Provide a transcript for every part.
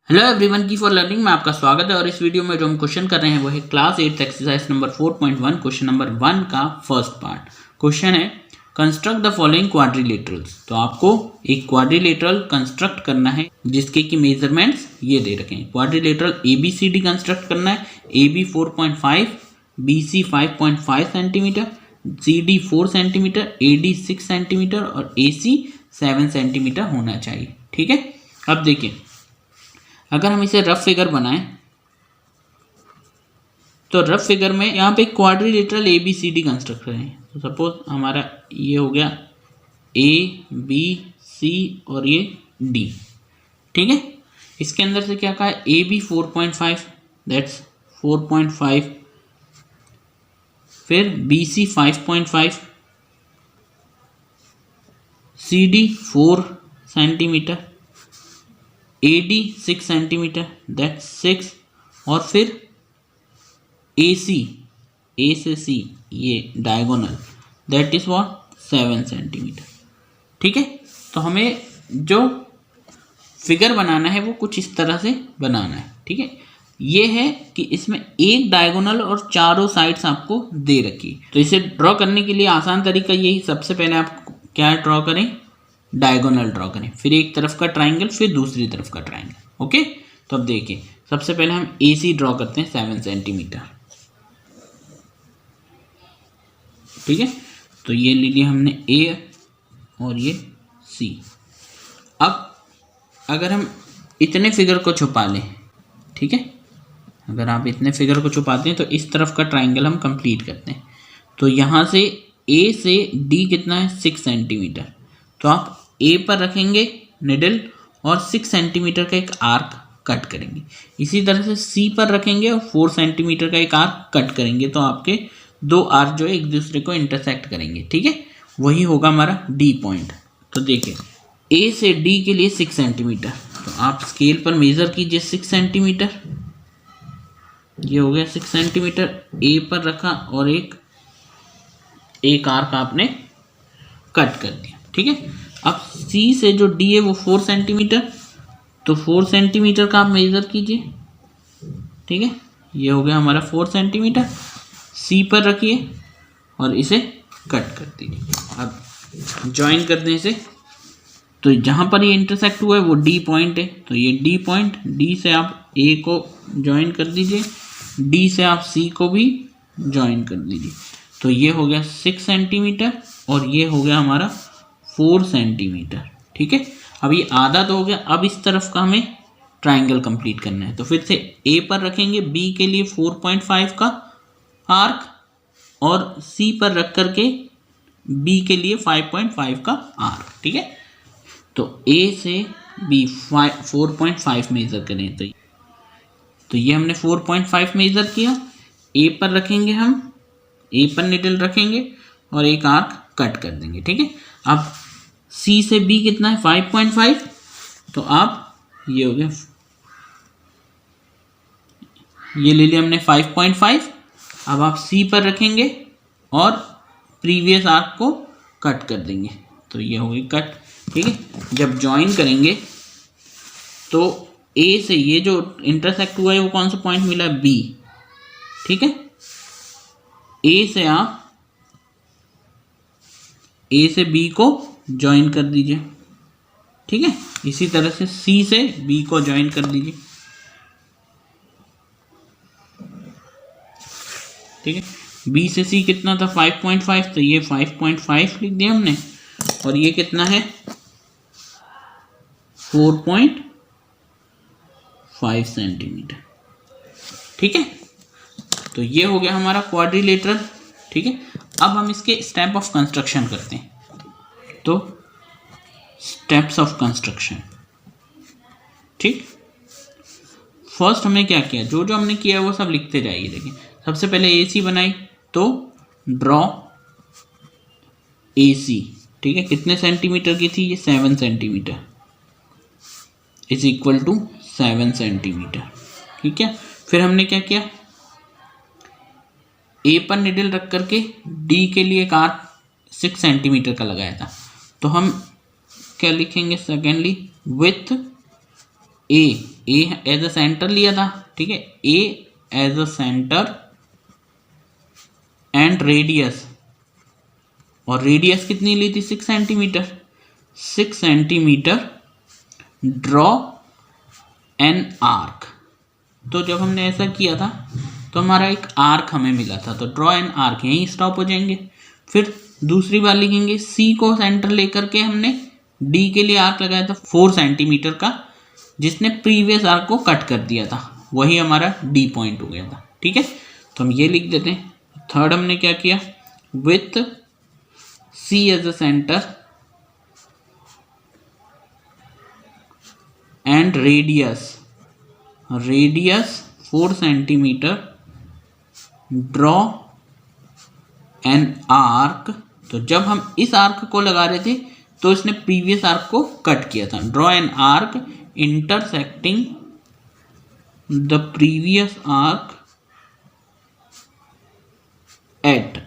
Hello everyone की for learning में आपका स्वागत है। और इस वीडियो में जो हम क्वेश्चन कर रहे हैं वो है class 8 exercise number 4.1 question number 1 का फर्स्ट पार्ट। क्वेश्चन है कंस्ट्रक्ट द फॉलोइंग क्वाड्रिलेटरल्स। तो आपको एक क्वाड्रिलेटरल कंस्ट्रक्ट करना है जिसके की मेजरमेंट्स ये दे रखे हैं। क्वाड्रिलेटरल ABCD कंस्ट्रक्ट करना है। AB 4.5, BC 5.5 centimetre, CD 4 centimetre, AD 6 centimetre और AC 7 सेंटीमीटर होना चाहिए। ठीक है, अब देखिए अगर हम इसे रफ फिगर बनाएं तो रफ फिगर में यहाँ पे क्वाड्रिलेटरल ABCD कंस्ट्रक्ट करें। तो सपोज हमारा ये हो गया ABC और ये D। ठीक है, इसके अंदर से क्या कहा है AB 4.5 दैट्स 4.5, फिर BC 5.5, CD 4 centimetre, AD 6 centimetre that 6 और फिर AC A से C ये diagonal that is what 7 centimetre. ठीक है, तो हमें जो फिगर बनाना है वो कुछ इस तरह से बनाना है। ठीक है, ये है कि इसमें एक डायगोनल और चारों साइड्स आपको दे रखी। तो इसे ड्रॉ करने के लिए आसान तरीका यही, सबसे पहले आप क्या ड्रॉ करें, डायगोनल ड्रॉ करें, फिर एक तरफ का ट्राइंगल फिर दूसरी तरफ का ट्राइंगल। ओके, तो अब देखिए सबसे पहले हम AC ड्रॉ करते हैं 7 सेंटीमीटर। ठीक है, तो ये ले लिया हमने A और ये C। अब अगर हम इतने फिगर को छुपा लें, ठीक है, अगर आप इतने फिगर को छुपाते हैं तो इस तरफ का ट्राइंगल हम कंप्लीट करते हैं। तो यहाँ से A से D कितना है 6 सेंटीमीटर। तो आप A पर रखेंगे निडल और 6 सेंटीमीटर का एक आर्क कट करेंगे। इसी तरह से C पर रखेंगे और 4 सेंटीमीटर का एक आर्क कट करेंगे। तो आपके दो आर्क जो है एक दूसरे को इंटरसेक्ट करेंगे। ठीक है, वही होगा हमारा D पॉइंट। तो देखिए A से D के लिए 6 सेंटीमीटर, तो आप स्केल पर मेज़र कीजिए 6 सेंटीमीटर। ये हो गया 6 सेंटीमीटर। A पर रखा और एक आर्क आपने कट कर दिया। ठीक है, अब C से जो D है वो 4 सेंटीमीटर, तो 4 सेंटीमीटर का आप मेजर कीजिए। ठीक है, ये हो गया हमारा 4 सेंटीमीटर। C पर रखिए और इसे कट कर दीजिए। अब ज्वाइन कर दें इसे। तो जहाँ पर ये इंटरसेक्ट हुआ है वो D पॉइंट है, तो ये D पॉइंट, D से आप A को ज्वाइन कर दीजिए, D से आप C को भी ज्वाइन कर दीजिए। तो ये हो गया 6 सेंटीमीटर और ये हो गया हमारा 4 सेंटीमीटर। ठीक है, अब ये आधा तो हो गया। अब इस तरफ का हमें ट्राइंगल कंप्लीट करना है। तो फिर से A पर रखेंगे, B के लिए 4.5 का आर्क और C पर रख करके B के लिए 5.5 का आर्क। ठीक है, तो A से B 4.5 मेजर करें। तो ये हमने 4.5 मेजर किया। A पर रखेंगे, हम A पर निडल रखेंगे और एक आर्क कट कर देंगे। ठीक है, अब C से B कितना है 5.5, तो आप ये हो गया, ये ले लिया हमने 5.5। अब आप C पर रखेंगे और प्रीवियस आर्क को कट कर देंगे। तो ये हो गई कट। ठीक है, जब ज्वाइन करेंगे तो A से ये जो इंटरसेक्ट हुआ है वो कौन सा पॉइंट मिला है B। ठीक है, A से आप A से B को ज्वाइन कर दीजिए। ठीक है, इसी तरह से C से B को ज्वाइन कर दीजिए। ठीक है, B से C कितना था 5.5, तो ये 5.5 लिख दिया हमने और ये कितना है 4.5 सेंटीमीटर। ठीक है, तो ये हो गया हमारा क्वाड्रिलेटरल। ठीक है, अब हम इसके स्टेप ऑफ कंस्ट्रक्शन करते हैं। तो स्टेप्स ऑफ कंस्ट्रक्शन, ठीक, फर्स्ट हमने क्या किया, जो जो हमने किया वो सब लिखते जाइए। देखिए सबसे पहले AC बनाई, तो ड्रॉ AC। ठीक है, कितने सेंटीमीटर की थी ये 7 centimetre is equal to 7 centimetre. ठीक है, फिर हमने क्या किया, A पर निडल रख करके D के लिए एक आर्क 6 सेंटीमीटर का लगाया था। तो हम क्या लिखेंगे, secondly with A as a centre लिया था, ठीक है, A as a centre and radius, और रेडियस कितनी ली थी 6 centimetre, 6 centimetre, draw an arc. तो जब हमने ऐसा किया था तो हमारा एक आर्क हमें मिला था, तो ड्रॉ एन आर्क, यहीं स्टॉप हो जाएंगे। फिर दूसरी बार लिखेंगे, सी को सेंटर लेकर के हमने डी के लिए आर्क लगाया था 4 सेंटीमीटर का, जिसने प्रीवियस आर्क को कट कर दिया था, वही हमारा डी पॉइंट हो गया था, ठीक है। तो हम ये लिख देते हैं। थर्ड हमने क्या किया, with C as a centre and radius 4 centimetre, draw an arc. तो जब हम इस आर्क को लगा रहे थे तो इसने प्रीवियस आर्क को कट किया था। Draw an arc intersecting the previous arc eight,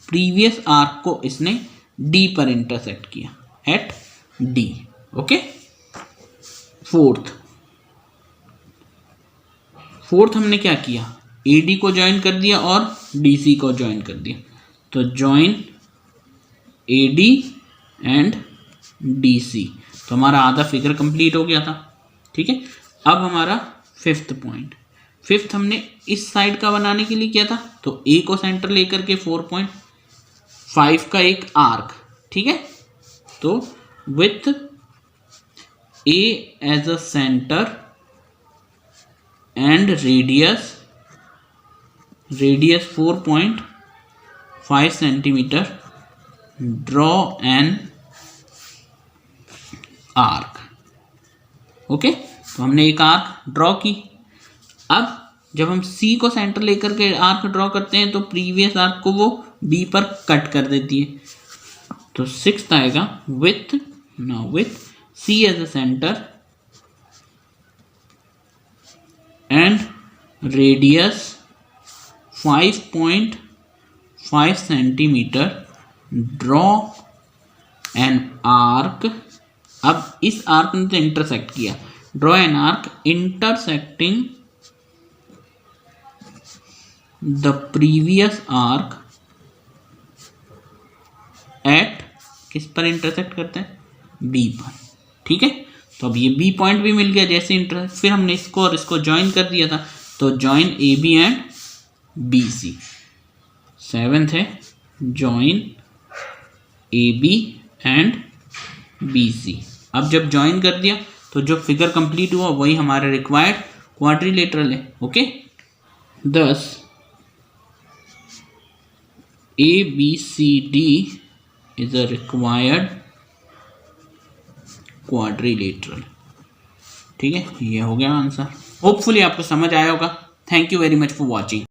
previous arc को इसने डी पर इंटरसेक्ट किया, एट डी, ओके। फोर्थ हमने क्या किया, AD को ज्वाइन कर दिया और DC को ज्वाइन कर दिया, तो ज्वाइन AD एंड DC, तो हमारा आधा फिगर कंप्लीट हो गया था, ठीक है। अब हमारा फिफ्थ पॉइंट, फिफ्थ हमने इस साइड का बनाने के लिए किया था, तो A को सेंटर लेकर के 4.5 का एक आर्क, ठीक है। तो with A as a centre and radius 4.5 centimetre, draw an arc, okay. तो हमने एक आर्क ड्रॉ की। अब जब हम C को सेंटर लेकर के आर्क ड्रॉ करते हैं तो प्रीवियस आर्क को वो B पर कट कर देती है। तो सिक्स्थ आएगा with C as a centre and radius 5.5 centimetre, draw an arc. अब इस आर्क ने तो इंटरसेक्ट किया, draw an arc intersecting the previous arc at, किस पर इंटरसेक्ट करते हैं, बी पर, ठीक है। तो अब ये बी पॉइंट भी मिल गया जैसे इंटरसेक्ट, फिर हमने इसको और इसको ज्वाइन कर दिया था, तो join A B and B C. Seventh है join A B and B C. अब जब ज्वाइन कर दिया तो जो फिगर कंप्लीट हुआ वही हमारा रिक्वायर्ड क्वाड्रिलेटरल है, okay. thus ABCD is a required quadrilateral, ठीक है। ये हो गया आंसर। होपफुली आपको समझ आया होगा। Thank you very much for watching.